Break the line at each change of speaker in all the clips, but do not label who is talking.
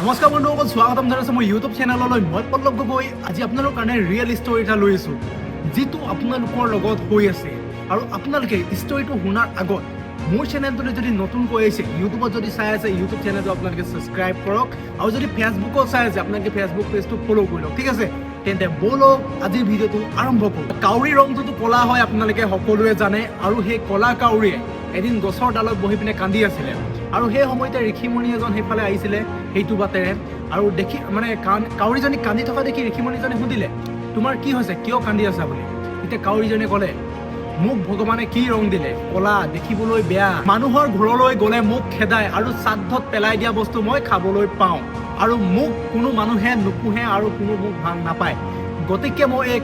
নমস্কাৰ বন্ধুসকল, স্বাগতম জনাইছোঁ মোৰ ইউটিউব চেনেললৈ। মই পল্লৱ গগৈ আজি আপোনালোকৰ কাৰণে ৰিয়েল ষ্টৰী এটা লৈ আছোঁ, যিটো আপোনালোকৰ লগত হৈ আছে। আৰু আপোনালোকে ষ্টৰীটো শুনাৰ আগত মোৰ চেনেলটোলৈ যদি নতুনকৈ আহিছে, ইউটিউবত যদি চাই আছে, ইউটিউব চেনেলটো আপোনালোকে ছাবস্ক্ৰাইব কৰক। আৰু যদি ফেচবুকত চাই আছে, আপোনালোকে ফেচবুক পেজটো ফ'ল' কৰি লওক, ঠিক আছে? তেন্তে ব'লক আজিৰ ভিডিঅ'টো আৰম্ভ কৰোঁ। কাউৰী ৰংটোতো ক'লা হয়, আপোনালোকে সকলোৱে জানে। আৰু সেই ক'লা কাউৰীয়ে এদিন গছৰ ডালত বহি পিনে কান্দি আছিলে। আৰু সেই সময়তে ঋষিমণি এজন সেইফালে আহিছিলে সেইটো বাটেৰে। আৰু দেখি কাউৰীজনী কান্দি থকা দেখি ঋষিমণিজনে সুধিলে, তোমাৰ কি হৈছে, কিয় কান্দি আছা বুলি। তেতিয়া কাউৰীজনীয়ে ক'লে, মোক ভগৱানে কি ৰং দিলে, ক'লা, দেখিবলৈ বেয়া। মানুহৰ ঘৰলৈ গ'লে মোক খেদাই আৰু শ্ৰাদ্ধত পেলাই দিয়া বস্তু মই খাবলৈ পাওঁ। আৰু মোক কোনো মানুহে নোপোহে আৰু কোনো মোক ভাল নাপায়। গতিকে মই এই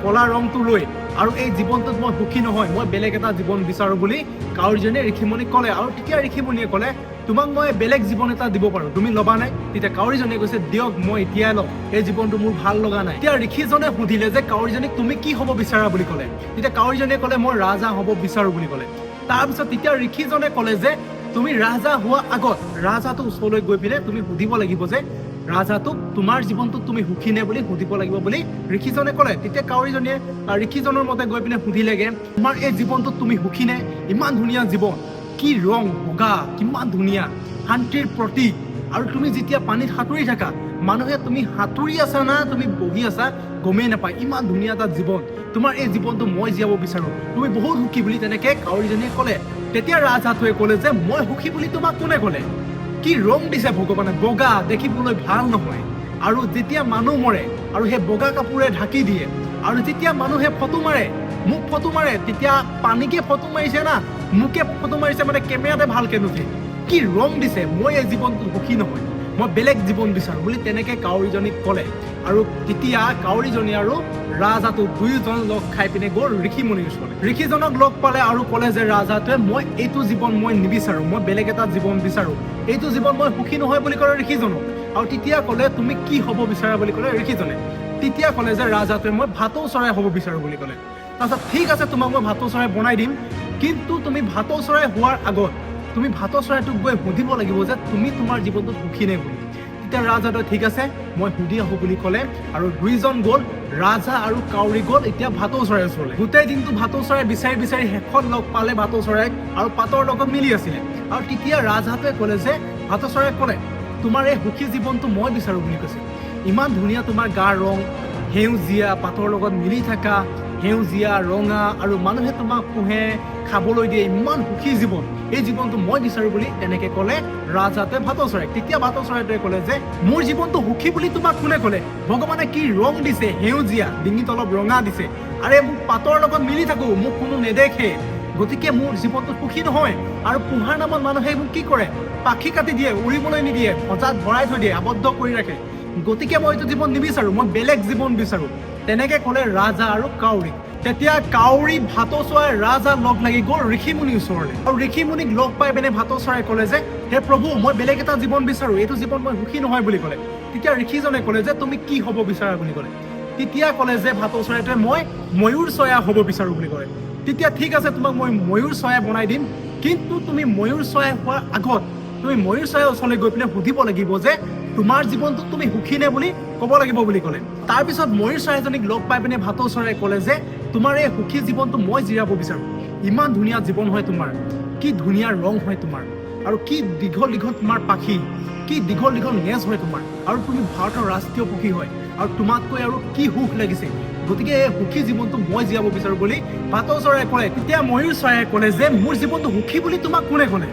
ক'লা ৰংটো লৈ আৰু এই জীৱনটোত মই সুখী নহয়, মই বেলেগ এটা জীৱন বিচাৰোঁ বুলি কাউৰীজনীয়ে ঋষিমণিক ক'লে। আৰু তেতিয়া ঋষিমণিয়ে ক'লে, তোমাক মই বেলেগ জীৱন এটা দিব পাৰোঁ, তুমি ল'বা নাই? তেতিয়া কাউৰীজনীয়ে কৈছে, দিয়ক, মই এতিয়াই লওঁ, এই জীৱনটো মোৰ ভাল লগা নাই। তেতিয়া ঋষিজনে সুধিলে যে কাউৰীজনীক তুমি কি হ'ব বিচাৰা বুলি ক'লে। তেতিয়া কাউৰীজনীয়ে ক'লে, মই ৰাজা হ'ব বিচাৰোঁ বুলি ক'লে। তাৰপিছত তেতিয়া ঋষিজনে ক'লে যে তুমি ৰাজা হোৱাৰ আগত ৰাজাটোৰ ওচৰলৈ গৈ পিনে তুমি সুধিব লাগিব যে ৰাজাটোক তোমাৰ জীৱনটোত তুমি সুখী নে বুলি সুধিব লাগিব বুলি ঋষিজনে ক'লে। তেতিয়া কাউৰীজনীয়ে ঋষিজনৰ মতে গৈ পিনে সুধিলেগে, তোমাৰ এই জীৱনটোত তুমি সুখী নে? ইমান ধুনীয়া জীৱন, কি ৰং, বগা, কিমান ধুনীয়া, শান্তিৰ প্ৰতীক। আৰু তুমি যেতিয়া পানীত সাঁতুৰি থাকা, মানুহে তুমি সাঁতুৰি আছা না তুমি বহি আছা গমেই নাপায়, ইমান ধুনীয়া এটা জীৱন। তোমাৰ এই জীৱনটো মই জীয়াব বিচাৰোঁ, তুমি বহুত সুখী বুলি তেনেকৈ কাউৰীজনীয়ে ক'লে। তেতিয়া ৰাজহাঁহটোৱে ক'লে যে মই সুখী বুলি তোমাক কোনে ক'লে? কি ৰং দিছে ভগৱানে, বগা, দেখিবলৈ ভাল নহয়। আৰু যেতিয়া মানুহ মৰে আৰু সেই বগা কাপোৰে ঢাকি দিয়ে, আৰু যেতিয়া মানুহে ফটো মাৰে, মোক ফটো মাৰে, তেতিয়া পানীকে ফটো মাৰিছে না মোকে ফটো মাৰিছে, মানে কেমেৰাতে ভালকে নুঠে। কি ৰং দিছে, মই এই জীৱনটো সুখী নহয়, মই বেলেগ জীৱন বিচাৰোঁ বুলি তেনেকৈ কাউৰীজনীক ক'লে। আৰু তেতিয়া কাউৰীজনী আৰু ৰাজহাঁহটো দুয়োজন লগ খাই পিনে গ'ল ঋষিমণিৰ ওচৰলৈ। ঋষিজনক লগ পালে আৰু ক'লে যে ৰাজহাঁহটোৱে মই এইটো জীৱন মই নিবিচাৰোঁ, মই বেলেগ এটা জীৱন বিচাৰোঁ, এইটো জীৱন মই সুখী নহয় বুলি ক'লে ঋষিজনক। আৰু তেতিয়া ক'লে, তুমি কি হ'ব বিচাৰা বুলি ক'লে ঋষিজনে। তেতিয়া ক'লে যে ৰাজহাঁহটোৱে মই ভাটৌ চৰাই হ'ব বিচাৰোঁ বুলি ক'লে। তাৰপিছত ঠিক আছে, তোমাক মই ভাটৌ চৰাই বনাই দিম, কিন্তু তুমি ভাটৌ চৰাই হোৱাৰ আগত তুমি ভাটৌ চৰাইটোক গৈ সুধিব লাগিব যে তুমি তোমাৰ জীৱনটোত সুখী নে বুলি। তেতিয়া ৰাজহাঁহটোৱে ঠিক আছে, মই সুধি আহোঁ বুলি ক'লে। আৰু দুইজন গ'ল, ৰাজহাঁহ আৰু কাউৰী গ'ল এতিয়া ভাটৌ চৰাইৰ ওচৰলৈ। গোটেই দিনটো ভাটৌ চৰাই বিচাৰি বিচাৰি শেষত লগ পালে ভাটৌ চৰাইক, আৰু পাতৰ লগত মিলি আছিলে। আৰু তেতিয়া ৰাজহাঁহটোৱে ক'লে যে ভাটৌ চৰাইক ক'লে, তোমাৰ এই সুখী জীৱনটো মই বিচাৰোঁ বুলি কৈছে। ইমান ধুনীয়া তোমাৰ গাৰ ৰং, সেউজীয়া, পাতৰ লগত মিলি থকা, সেউজীয়া, ৰঙা, আৰু মানুহে তোমাক পোহে, খাবলৈ দিয়ে, ইমান সুখী জীৱন, এই জীৱনটো মই বিচাৰোঁ বুলি তেনেকৈ ক'লে ৰাজহাঁহটোৱে ভাটৌ চৰাইক। তেতিয়া ভাটৌ চৰাইটোৱে ক'লে যে মোৰ জীৱনটো সুখী বুলি তোমাক কোনে ক'লে? ভগৱানে কি ৰং দিছে, সেউজীয়া, ডিঙিত অলপ ৰঙা দিছে, আৰে মোক পাতৰ লগত মিলি থাকোঁ, মোক কোনো নেদেখে, গতিকে মোৰ জীৱনটো সুখী নহয়। আৰু পোহাৰ নামত মানুহে মোক কি কৰে, পাখি কাটি দিয়ে, উৰিবলৈ নিদিয়ে, সজাত ভৰাই থৈ দিয়ে, আবদ্ধ কৰি ৰাখে, গতিকে মই এইটো জীৱন নিবিচাৰোঁ, মই বেলেগ জীৱন বিচাৰোঁ, তেনেকৈ ক'লে ৰাজহাঁহ আৰু কাউৰী। তেতিয়া কাউৰী, ভাটৌ চৰাই, ৰাজহাঁহ লগ লাগি গ'ল ঋষিমুনিৰ ওচৰলৈ। আৰু ঋষিমুনিক লগ পাই পিনে ভাটৌ চৰাই ক'লে যে হে প্ৰভু, মই বেলেগ এটা জীৱন বিচাৰোঁ, এইটো জীৱন মই সুখী নহয় বুলি ক'লে। তেতিয়া ঋষিজনে ক'লে যে তুমি কি হ'ব বিচাৰা বুলি ক'লে। তেতিয়া ক'লে যে ভাটৌ চৰাইটোৱে মই ময়ূৰ চৰাই হ'ব বিচাৰোঁ বুলি ক'লে। তেতিয়া ঠিক আছে, তোমাক মই ময়ূৰ চৰাই বনাই দিম, কিন্তু তুমি ময়ূৰ চৰাই হোৱাৰ আগত তুমি ময়ূৰ চৰাইৰ ওচৰলৈ গৈ পিনে সুধিব লাগিব যে তোমাৰ জীৱনটোত তুমি সুখী নে বুলি ক'ব লাগিব বুলি ক'লে। তাৰপিছত ময়ূৰ চৰাইজনীক লগ পাই পিনে ভাটৌ চৰাই ক'লে যে তোমাৰ এই সুখী জীৱনটো মই জীয়াব বিচাৰোঁ, ইমান ধুনীয়া জীৱন হয় তোমাৰ, কি ধুনীয়া ৰং হয় তোমাৰ, আৰু কি দীঘল দীঘল তোমাৰ পাখি, কি দীঘল দীঘল নেজ হয় তোমাৰ, আৰু তুমি ভাৰতৰ ৰাষ্ট্ৰীয় পক্ষী হয়, আৰু তোমাতকৈ আৰু কি সুখ লাগিছে, গতিকে এই সুখী জীৱনটো মই জীয়াব বিচাৰোঁ বুলি ভাটৌ চৰাই ক'লে। তেতিয়া ময়ূৰ চৰাই ক'লে যে মোৰ জীৱনটো সুখী বুলি তোমাক কোনে ক'লে?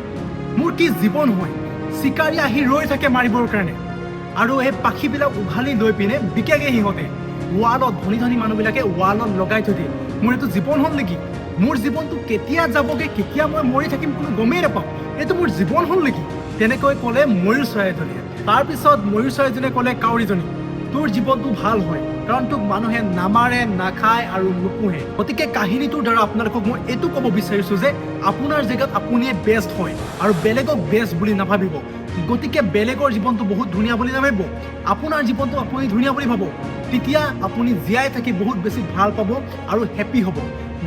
মোৰ কি জীৱন হয়, চিকাৰী আহি ৰৈ থাকে মাৰিবৰ কাৰণে, আৰু এই পাখিবিলাক উঘালি লৈ পিনে বিকেগে সিহঁতে ৱালত, ধনী ধনী মানুহবিলাকে ৱালত লগাই থৈ দিয়ে। মোৰ এইটো জীৱন হ'ল নেকি? মোৰ জীৱনটো কেতিয়া যাবগৈ, কেতিয়া মই মৰি থাকিম কোনো গমেই নাপাওঁ, এইটো মোৰ জীৱন হ'ল নেকি? তেনেকৈ ক'লে ময়ূৰ চৰাইজনীয়ে। তাৰপিছত ময়ূৰ চৰাইজনীয়ে ক'লে কাউৰীজনী, তোৰ জীৱনটো ভাল হয়, কাৰণ তোক মানুহে নামাৰে, নাখায় আৰু নোপোহে। গতিকে কাহিনীটোৰ দ্বাৰা আপোনালোকক মই এইটো ক'ব বিচাৰিছোঁ যে আপোনাৰ জেগাত আপুনিয়ে বেষ্ট হয়, আৰু বেলেগক বেষ্ট বুলি নাভাবিব। গতিকে বেলেগৰ জীৱনটো বহুত ধুনীয়া বুলি নাভাবিব, আপোনাৰ জীৱনটো আপুনি ধুনীয়া বুলি ভাবক, তেতিয়া আপুনি জীয়াই থাকি বহুত বেছি ভাল পাব আৰু হেপী হ'ব।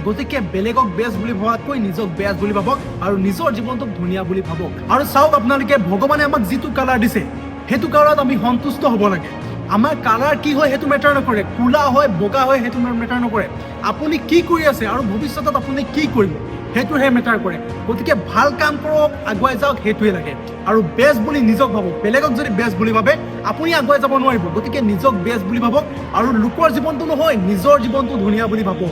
গতিকে বেলেগক বেষ্ট বুলি ভাবাতকৈ নিজক বেষ্ট বুলি ভাবক, আৰু নিজৰ জীৱনটোক ধুনীয়া বুলি ভাবক। আৰু চাওক, আপোনালোকে ভগৱানে আমাক যিটো কালাৰ দিছে, সেইটো কালাৰত আমি সন্তুষ্ট হ'ব লাগে। আমাৰ কালাৰ কি হয় সেইটো মেটাৰ নকৰে, ক'লা হয় বগা হয় সেইটো মেটাৰ নকৰে, আপুনি কি কৰি আছে আৰু ভৱিষ্যতত আপুনি কি কৰিব সেইটোহে মেটাৰ কৰে। গতিকে ভাল কাম কৰক, আগুৱাই যাওক, সেইটোৱে লাগে। আৰু বেষ্ট বুলি নিজক ভাবক, বেলেগক যদি বেষ্ট বুলি ভাবে আপুনি আগুৱাই যাব নোৱাৰিব। গতিকে নিজক বেষ্ট বুলি ভাবক আৰু লোকৰ জীৱনটো নহয় নিজৰ জীৱনটো ধুনীয়া বুলি ভাবক।